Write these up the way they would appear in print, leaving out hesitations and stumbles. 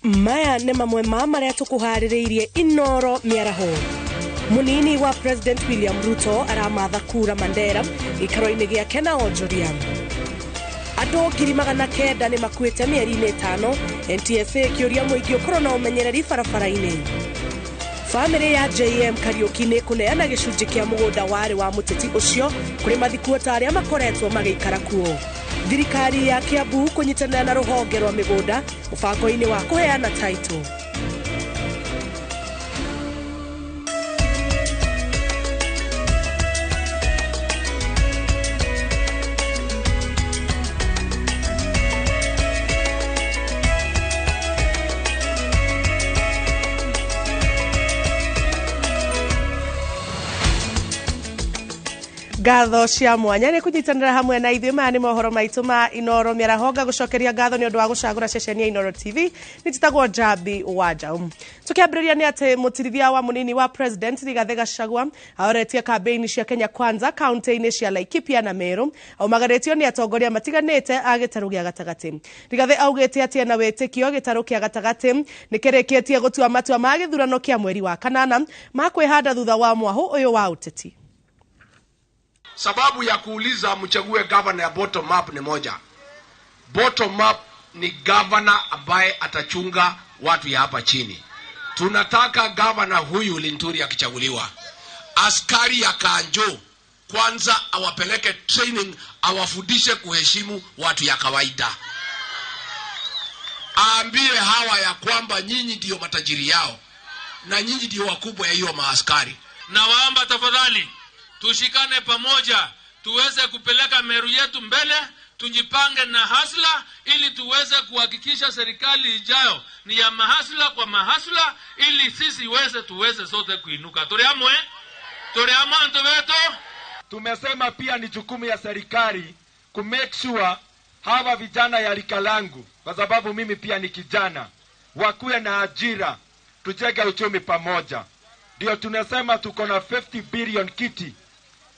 Maya nĩ mamwe ma marĩa tũkũharĩrĩirie Inooro Mĩaraho. Munini wa President William Ruto aramatha KURA Mandera gĩikaro-inĩ gĩake na onjoria. Andũ 900 nĩ makuĩte mĩeri-inĩ 5, NTSA kĩũria mũingĩ ũkorwo na ũmenyereri barabara-inĩ. Family ya JM Kariuki nĩ kũneana gĩcunjĩ kĩa mũgũnda warĩ wa mũteti ũcio kũrĩ mathikuota arĩa makoretwo magĩikara kuo. Thirikari ya Kiambu kũnyitanĩra na rũhonge rwa mĩgũnda mũbango-inĩ wa kũheana TAITO. Ngatho cia mwanya nĩ kũnyitanĩra hamwe na ithuĩ. Maya nĩ mohoro maitũ ma Inooro Mĩaraho. Gũcokeria ngatho nĩ ũndũ wa gũcagũra ceceni ya Inooro TV. Nĩtitagwo Jabi Wanjaũ. Tũkĩambĩrĩria nĩ atĩ mũtirithia wa munini wa President Rigathi Gachagua ahoretie kambeini cia Kenya Kwanza kaunti-inĩ cia Laikipia na Meru, aumagaritio nĩ atongoria matiganĩte a gĩtarũ gĩa gatagatĩ. Rigathi augĩte atĩ ena wĩtĩkio gĩtarũ kĩa gatagatĩ nĩ kĩrĩkĩtie gũtua matua ma gĩthurano kĩa mweri wa kanana ma kwĩhanda thutha wa mwahu ũyũ wa ũteti. Sababu ya kuuliza mchague governor ya bottom up ni moja. Bottom up ni governor ambaye atachunga watu ya hapa chini. Tunataka governor huyu Linturi akichaguliwa, askari ya Kanjo kwanza awapeleke training, awafundishe kuheshimu watu ya kawaida. Aambie hawa ya kwamba nyinyi ndio matajiri yao na nyinyi ndio wakubwa ya hiyo maaskari. Na waomba tafadhali tushikane pamoja, tuweze kupeleka Meru yetu mbele, tujipange na hasla ili tuweze kuhakikisha serikali ijayo ni ya mahasla kwa mahasla, ili sisi tuweze sote kuinuka. Tuliamwe ntoveto. Tumesema pia ni jukumu ya serikali ku make sure hawa vijana ya rika langu, kwa sababu mimi pia ni kijana, wakuwe na ajira, tujenge uchumi pamoja. Ndio tunasema tuko na 50 billion kiti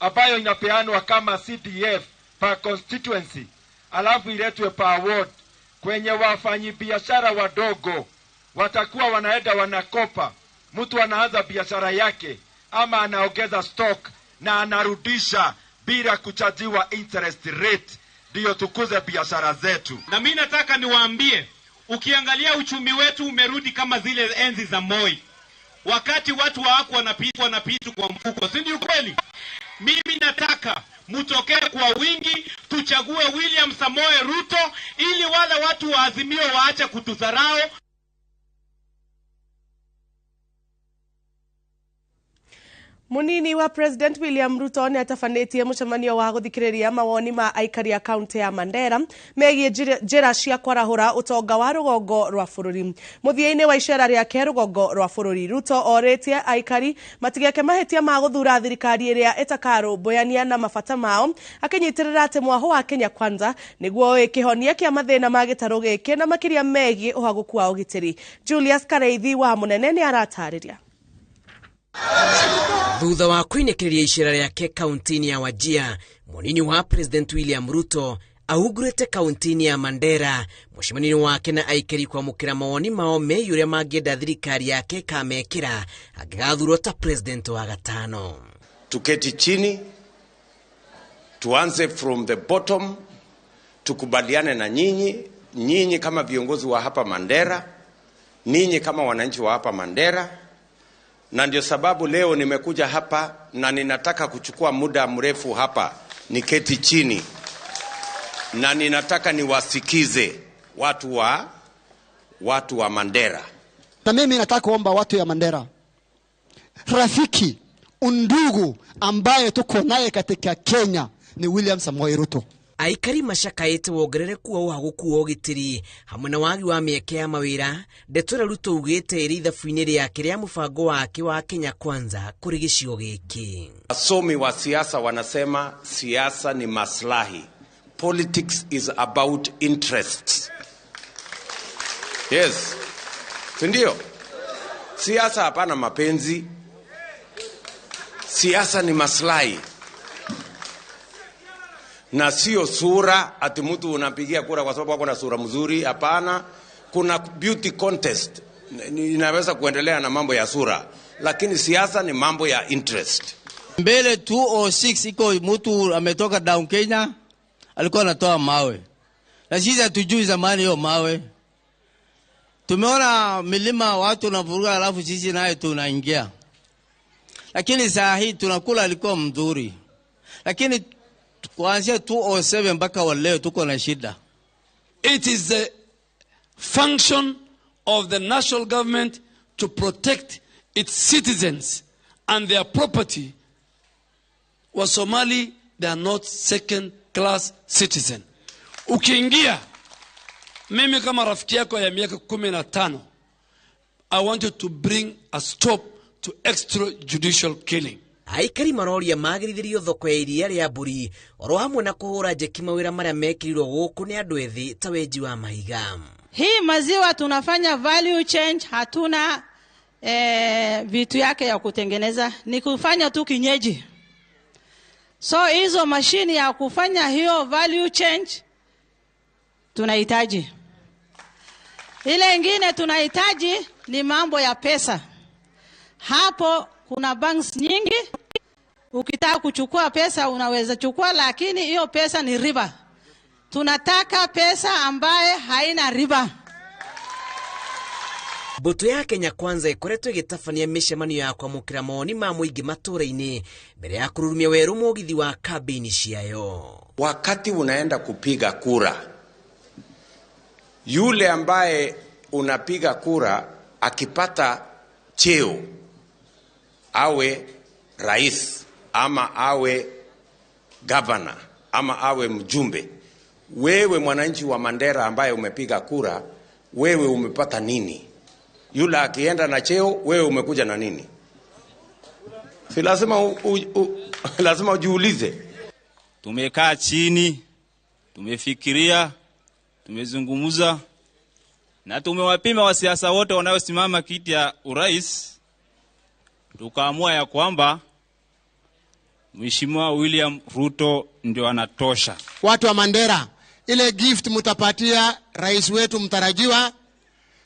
ambayo inapeanwa kama CDF per constituency, alafu iletwe per award kwenye wafanyi biashara wadogo. Watakuwa wanaenda wanakopa, mtu anaanza biashara yake ama anaongeza stock na anarudisha bila kuchajiwa interest rate. Ndio tukuze biashara zetu. Na mimi nataka niwaambie, ukiangalia uchumi wetu umerudi kama zile enzi za Moi, wakati watu wako wanapita kwa mfuko, si ndio kweli? Mimi nataka mutokee kwa wingi, tuchague William Samoei Ruto ili wale watu wa Azimio waache kutudharau. Munini wa President William Ruto nĩ atafanĩtie mũcemanio wa gũthikĩrĩria mawoni ma aikari a kaunti ya Mandera megiĩ njĩra cia kwarahũra ũtonga wa rũgongo rwa bũrũri. Mũthia-inĩ wa icera rĩake rũgongo rwa bũrũri, Ruto orĩtie aikari matigeke mahĩtia ma gũthura thirikari ĩrĩa ĩtakarũmbũyania na mabata mao, akĩnyitĩrĩra atĩ mwaho wa Kenya Kwanza nĩguo kĩhonia kĩa mathĩna ma gĩtarũ gĩkĩ na makĩria megiĩ ũhagũku wa ũgitĩri. Julius Kareithi wa Mũnene nĩ aratarĩria. Thutha wa kwinĩkĩrĩria icera rĩake kaunti-inĩ ya Wajir, munini wa President William Ruto ahungurĩte kaunti-inĩ ya Mandera mũcemanio wake na aikari kwamũkĩra mawoni mao megiĩ ũrĩa mangĩenda thirikari yake kamekĩra angĩgathurwo ta president wa gatano. Tuketi chini, tuanze from the bottom, tukubaliane na nyinyi kama viongozi wa hapa Mandera, ninyi kama wananchi wa hapa Mandera. Na ndio sababu leo nimekuja hapa na ninataka kuchukua muda mrefu hapa niketi chini na ninataka niwasikize watu wa Mandera. Na mimi nataka kuomba watu ya Mandera, rafiki, undugu ambaye tuko naye katika Kenya ni William Samoei Ruto. Aikari macakaĩte wongerereku wa ũhagũku wa ũgitĩri hamwe na wagi wa mĩeke ya mawĩra. Ndeto ĩrĩa Ruto ugĩte ĩrĩ ithabu-inĩ rĩake rĩa mũbango wake wa Kenya Kwanza kũrĩ gĩcigo gĩkĩ. Wasomi wa siasa wanasema siasa ni maslahi. Politics is about interests. Yes. Ndio. Siasa hapana mapenzi. Siasa ni maslahi. Na sio sura ati mtu unapigia kura kwa sababu wako na sura mzuri. Hapana, kuna beauty contest, inaweza kuendelea na mambo ya sura, lakini siasa ni mambo ya interest. Mbele 206 iko mtu ametoka down Kenya alikuwa anatoa mawe. Na sisi hatujui zamani hiyo mawe. Tumeona milima watu na vuruga alafu sisi naye tunaingia. Lakini saa hii tunakula alikuwa mzuri. Lakini kuanzia 207 mpaka wa leo tuko na shida. It is the function of the national government to protect its citizens and their property. Wa Somali, they are not second class citizen. Ukiingia, mimi kama rafiki yako ya miaka 15, I want you to bring a stop to extrajudicial killing. Aikari maroria magirithirio thoko ya iria ria mburi oro hamwe na kuhura njeki mawira maria mekirirwo guku ni andu ethi ta wenji wa mahiga. Hii maziwa tunafanya value change, hatuna vitu yake ya kutengeneza, ni kufanya tu kinyeji. So hizo mashini ya kufanya hiyo value change tunahitaji. Ile ingine tunahitaji ni mambo ya pesa. Hapo kuna banks nyingi. Ukitaka kuchukua pesa unaweza chukua, lakini hiyo pesa ni riba. Tunataka pesa ambaye haina riba. Mbuto ya Kenya Kwanza ikoretwo igitafania mishemanio ya kwamukira moni ma muingi matura-ini mbere ya kururumia weru mugithi wa kambini ciayo. Wakati unaenda kupiga kura, yule ambaye unapiga kura akipata cheo, awe rais ama awe governor ama awe mjumbe, wewe mwananchi wa Mandera ambaye umepiga kura, wewe umepata nini? Yule akienda na cheo, wewe umekuja na nini? Si lazima lazima ujiulize. Tumekaa chini, tumefikiria, tumezungumza na tumewapima wasiasa wote wanaosimama kiti ya urais. Tukaamua ya kwamba Mheshimiwa William Ruto ndio anatosha. Watu wa Mandera, ile gift mutapatia rais wetu mtarajiwa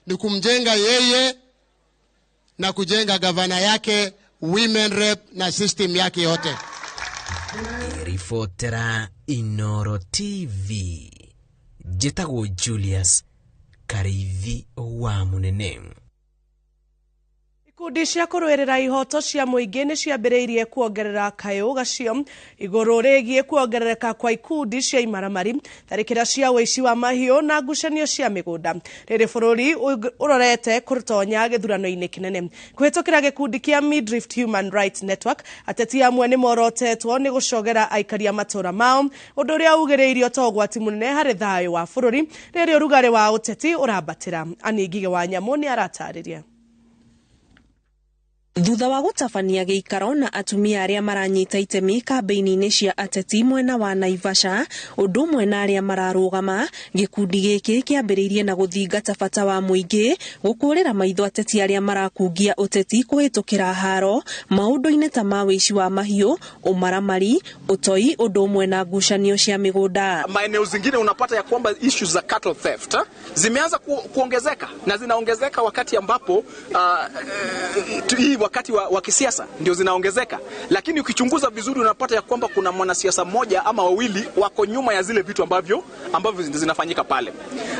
ni kumjenga yeye na kujenga gavana yake, women rep na system yake yote. Ripotera Inooro TV. Jetago Julius Karithi wa Munene. Ikundi cia kurwerera ihoto cia muingi ni ciambiriirie kuongerera kayo gacio iguru rigie kuongerereka kwa ikundi cia imaramari, tharikira cia wici wa mahiu na ngucanio cia migunda riri bururi urorete kurutonya githurano-ini kinene. Kuhitukira gikundi kia Midrift Human Rights Network, ateti amwe ni morotetwo ni gucogera aikari a matura mao, undu uria ugiriirio ta ugwati munene hari thayo wa bururi riri urugari wa uteti urabatira. Anigige wa Nyamu ni aratariria. Thutha wa gutabania giikaro na atumia aria maranyita itemi kambeni-ini cia ateti mwena wa Naivasha, undu mwena aria mararugama, gikundi giki kiambiriirie na guthingata bata wa muingi, gukurira maitho ateti aria marakungia uteti kuhitukira haro maundu-ini ta ma wici wa mahiu, umaramari, utoi, undu mwena ngucanio cia migunda. Maeneo zingine unapata ya kwamba issues za cattle theft zimeanza kuongezeka, na zinaongezeka wakati ambapo wakati wa kisiasa ndio zinaongezeka, lakini ukichunguza vizuri unapata ya kwamba kuna mwanasiasa mmoja ama wawili wako nyuma ya zile vitu ambavyo zinafanyika pale.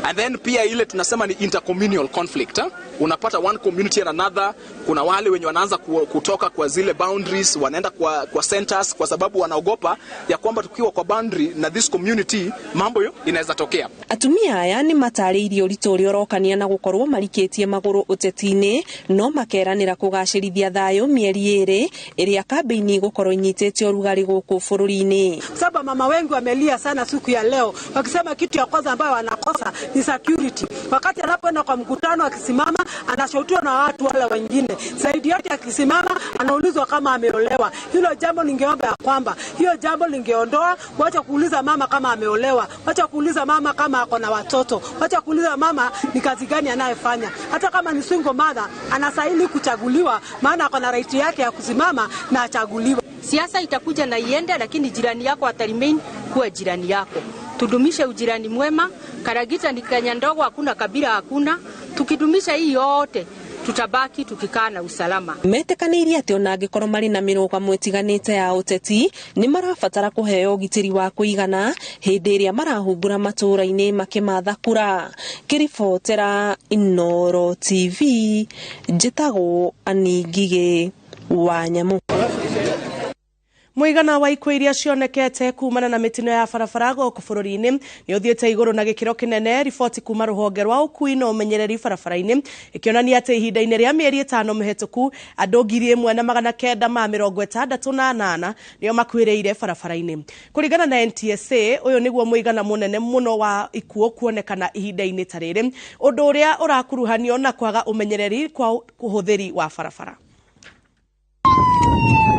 And then pia ile tunasema ni intercommunal conflict. Unapata one community and another, kuna wale wenye wanaanza kutoka kwa zile boundaries, wanaenda kwa centers kwa sababu wanaogopa ya kwamba tukiwa kwa boundary na this community mambo hiyo inaweza tokea. Atumia aya ni matariirie uritu ria urokania na gukorwo marikitie maguru uteti-ini, no makeranira kugacirithia thayo mieri iri iria kambeni gukorwo inyitete urugari guku bururi-ini. Sababu mama wengi wamelia sana siku ya leo wakisema kitu ya kwanza ambayo wanakosa ni security. Wakati anapoenda kwa mkutano akisimama anashautiwa na watu wale wengine, zaidi yote akisimama anaulizwa kama ameolewa. Hilo jambo ningeomba ya kwamba hiyo jambo lingeondoa. Wacha kuuliza mama kama ameolewa, wacha kuuliza mama kama ako na watoto, wacha kuuliza mama ni kazi gani anayefanya. Hata kama ni single mother anastahili kuchaguliwa, maana ako na right yake ya kusimama na achaguliwe. Siasa itakuja na iende, lakini jirani yako ataremain kuwa jirani yako. tudumishe ujirani mwema. Karagita ni Kenya ndogo, hakuna kabila, hakuna. Tukidumisha hii yote tutabaki tukikaa na usalama. Metekanirie ati ona angikorwo mari na mirugamo itiganite ya uteti ni marabatara kuheo gitiri wa kuigana hindi iria marahumbura matura-ini makimatha kura. Kiribotera Inooro TV, njitagwo Aningige wa Nyamu. Muigana wa ikuũ iria cionekete kumana na mitino ya barabara gũkũ bũrũri-inĩ nĩ ũthiĩte igũrũ na gĩkĩro kĩnene. Riboti kuma rũhonge rwa ũkui na ũmenyereri barabara-inĩ ĩkĩonania atĩ ihinda-inĩ rĩa mĩeri 5 mĩhĩtũku andũ 1968 nĩo makuĩrĩire barabara-inĩ. Kũringana na NTSA, ũyũ nĩguo mũigana mũnene mũno wa ikuũ kuonekana ihinda-inĩ ta rĩrĩ, ũndũ ũrĩa ũrakuruhanio na kwaga ũmenyereri kwa ũhũthĩri wa barabara.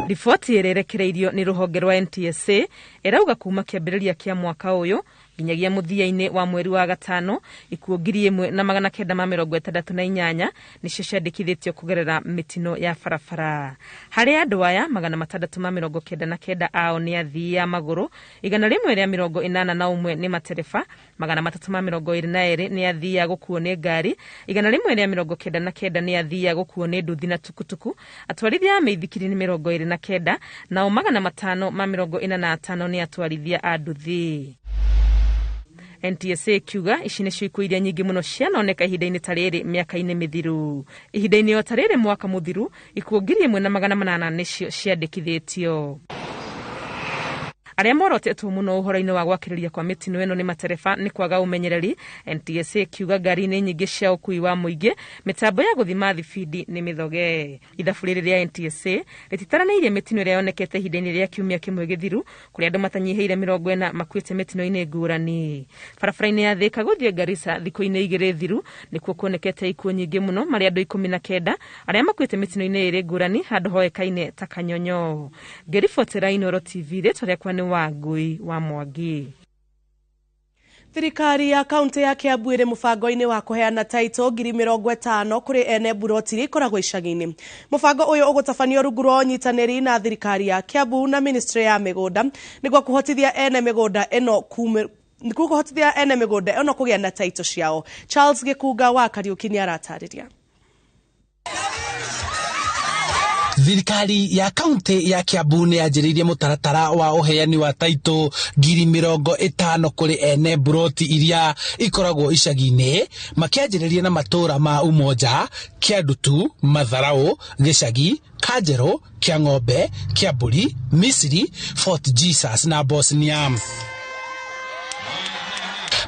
Riboti ĩrerekereirio nĩ rũhonge rwa NTSA ĩrauga kuma kĩambĩrĩria kĩa mwaka ũyũ nginyagia mũthia-inĩ wa mweri wa gatano ikuũ 1968 nĩcio ciandĩkithĩtio kũgerera mitino ya barabara. Harĩ andũ aya 699 ao nĩ athii a magũrũ, 181 nĩ matereba, 322 nĩ athii a gũkuo nĩ ngari, 199 nĩ athii a gũkuo nĩ nduthi na tukutuku, atwarithia a mĩithikiri nĩ 29, nao 545 nĩ atwarithia a nduthi. NTSA kiuga ici nĩcio ikuũ iria nyingĩ mũno cianoneka ihinda-inĩ ta rĩrĩ mĩaka-inĩ mĩthiru. Ihinda-inĩ o ta rĩrĩ mwaka mũthiru ikuũ 1800 nĩcio ciandĩkithĩtio. Arĩa morotetwo mũno ũhoro-inĩ wa gwakĩrĩria kwa mĩtino ĩno nĩ matereba nĩ kwaga ũmenyereri. NTSA kiuga ngari nĩ nyingĩ cia ũkui wa mũingĩ, mĩtambo ya gũthima thibindi nĩ mĩthoge. Ithabu rĩrĩ rĩa NTSA rĩtitaranĩirie mĩtino ĩrĩa yonekete ihinda-inĩ rĩa kiumia kĩmwe gĩthiru, kũrĩa andũ matanyihĩire 40 makuĩte mĩtino-inĩ ngũrani. Barabara-inĩ ya Thika gũthiĩ Garissa thikũ-inĩ 2 thiru nĩkuo kuonekete ikuũ nyingĩ mũno, marĩ andũ 19 arĩa makuĩte mĩtino-inĩ ĩrĩ ngũrani handũ hoekaine ta Kanyonyo. Ngĩribotera Inooro TV, rĩtwa rĩakwa nĩ Wangui wa Mwangi. Thirikari ya kaunti ya Kiambu ĩrĩ mũbango-inĩ wa kũheana taito 50,000 kũrĩ ene buroti ikoragwo icagi-inĩ. Mũbango ũyũ ũgũtabanio rungu rwa ũnyitanĩri na thirikari ya Kiambu na Ministry ya Mĩgũnda nĩguo kũhotithia ene mĩgũnda ĩno kũgĩa na taito ciao. Charles Gĩkunga wa Kariuki nĩ aratarĩria. Thirikari ya kaunti ya Kiambu nĩ yanjĩrĩirie mũtaratara wa ũheani wa taito 50,000 kũrĩ ene buroti iria ikoragwo icagi-inĩ, makĩanjĩrĩria na matũra ma Umoja, Kĩandutu, Matharau, Gĩcagi, Kanjerũ, Kĩang'ombe, Kĩambũri, Misiri, Fort Jesus na Bosnia.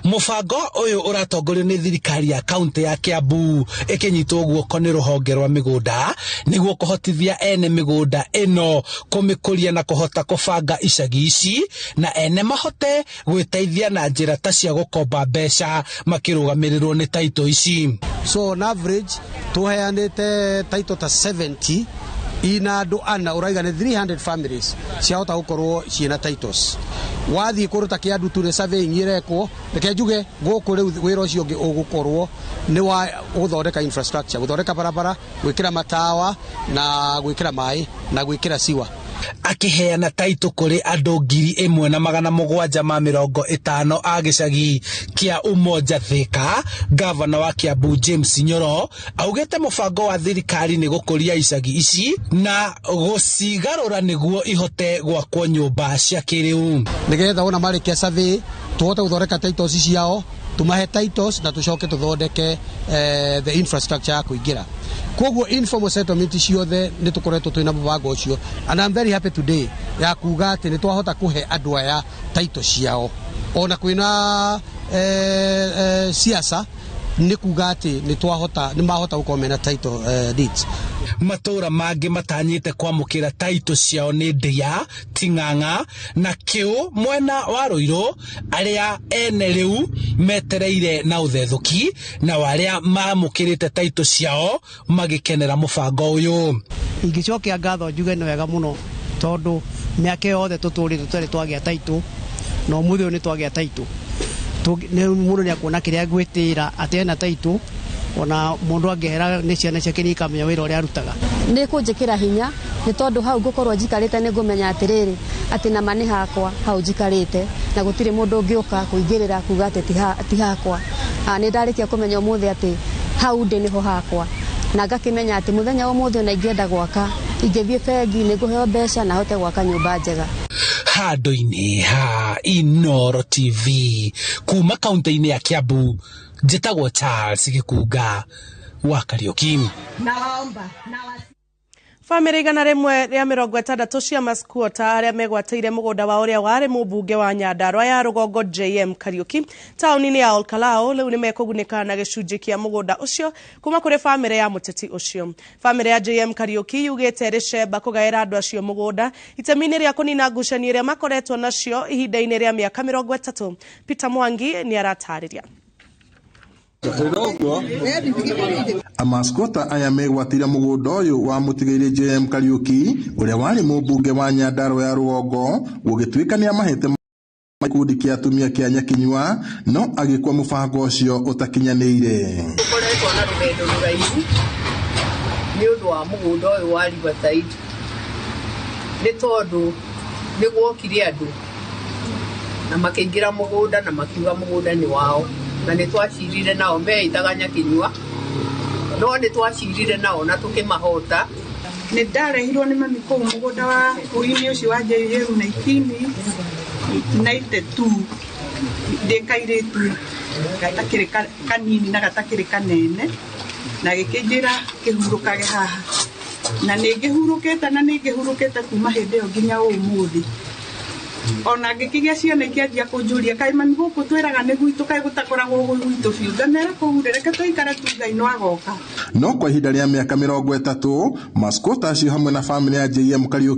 Mũbango ũyũ ũratongorio nĩ thirikari ya kaunti ya Kiambu ĩkĩnyitwo guoko nĩ rũhonge rwa mĩgũnda nĩguo kũhotithia ene mĩgũnda ĩno kũmĩkũria na kũhota kũbanga icagi ici na ene mahote gwĩteithia na njĩra ta cia gũkomba mbeca makĩrũgamĩrĩrwo nĩ taito ici. So on average tuheanĩte taito ta 70 ina andũ ana ũraiga nĩ 300 families ciahota gũkorwo ciĩna titles. Wathiĩ kũruta Kĩandutu nĩ surveying ĩrekwo, reke njuge gũkũ rĩu wĩra ũcio ũngĩ ũgũkorwo nĩ wa gũthondeka infrastructure, gũthondeka barabara, gwĩkĩra matawa na gwĩkĩra maĩ na gwĩkĩra siwa. Akĩheana taito kũrĩ andũ 1,750 a gĩcagi kĩa Umoja Thika, gavana wa Kiambu James Nyoro augĩte mũbango wa thirikari nĩ gũkũria icagi ici na gũcigarũra nĩguo ihote gwakwo nyũmba cia kĩrĩu. Nĩgetha ona marĩkia survey tuhote gũthondeka titles ciao, tumahe titles na tucoke tuthondeke the infrastructure ya kũingĩra. Koguo informal settlement ciothe nĩ tũkoretwo twĩna mũbango ũcio, and I'm very happy today ya kuga atĩ nĩ twahota kũhe andũ aya taito ciao. Ona kwĩna siasa nĩ kuga atĩ nĩ mahota gũkorwo mena title deeds. Matũra mangĩ matanyĩte kwamũkĩra taito ciao nĩ Ndia, Ting'ang'a na Kĩũ mwena wa Rũirũ, arĩa ene rĩu metereire na ũthethũki na arĩa mamũkĩrĩte taito ciao magĩkenera mũbango ũyũ. Ingĩcokia ngatho njuge nĩ wega mũno tondũ mĩaka yothe tũtũrĩte tũtarĩ twagĩa taito, na ũmũthĩ ũyũ nĩ twagĩa taito. Mũndũ nĩ akuona kĩrĩa gwĩtĩra atĩ ena taito, ona mũndũ angĩhera nĩ ciana ciake nĩ ikamenya wĩra ũrĩa arutaga. Nĩ kũnjĩkĩra hinya nĩ tondũ hau ngũkorwo njikarĩte nĩ ngũmenya atĩrĩrĩ atĩ nama nĩ hakwa hau njikarĩte na gũtirĩ mũndũ ũngĩũka kũingĩrĩra kuga atĩ ti hakwa. Nĩ ndarĩkia kũmenya ũmũthĩ atĩ hau ndĩ nĩho hakwa na ngakĩmenya atĩ mũthenya ũmũthĩ ona ingĩenda gwaka ingĩthiĩ bengi nĩ ngũheo mbeca na hote gwaka nyũmba njega. Handũ-inĩ ha Inooro TV kuma kaunti-inĩ ya Kiambu, njĩtagwo Charles Gĩkunga wa Kariuki. Famĩrĩ 160 cia masquota arĩa megwatĩire mũgũnda wa ũrĩa warĩ mũmbunge wa Nyandarua ya rũgongo JM Kariuki taũni-inĩ ya Olkalao rĩu nĩ mekũgunĩka na gĩcunjĩ kĩa mũgũnda ũcio kuma kũrĩ famĩrĩ ya mũteti ũcio. Famĩrĩ ya JM Kariuki yugĩte rĩcemba kũgaĩra andũ acio mũgũnda itemi-inĩ rĩa kũnina ngucanio iria makoretwo nacio ihinda-inĩ rĩa mĩaka 30. Peter Mwangi nĩ aratarĩria. Amaskota aya megwatire mũgũnda ũyũ wa mũtigaire JM Kariuki ũrĩa warĩ mũmbunge wa Nyandarua ya rũgongo gũgĩtuĩka nĩ amahete gĩkundi kĩa atumia kĩa Nyakinyua no agĩkua mũbango ũcio ũtakinyanĩire. Tũkoretwo na rũgendo rũraihu nĩ ũndũ wa mũgũnda ũyũ wa Riverside nĩ tondũ nĩ gwokire andũ na makĩingĩra mũgũnda na makiuga mũgũnda nĩ wao na nĩ twacirire nao meitaga Nyakinyua no nĩ twacirire nao na tũkĩmahota. Nĩ ndarehirwo nĩ mami kũu mũgũnda wa ũini ũcio wa JM 1992 ndĩkairĩtu gatakĩrĩ kanini na gatakĩrĩ kanene na gĩkĩnjĩra kĩhurũkage haha na nĩ ngĩhurũkĩte kuma hĩndĩ ĩyo nginya ũmũthĩ. Ona ngĩkĩgĩa ciana ikĩanjia kũnjũria kaĩ mami gũkũ twĩraga nĩ gwitũ kaĩ gũtakoragwo gwitũ biũ ngamera kũu reke tũikare tu Ngai no agoka. No kwa ihinda rĩa mĩaka 30 maskota acio hamwe na famĩlĩ ya JM Kariuki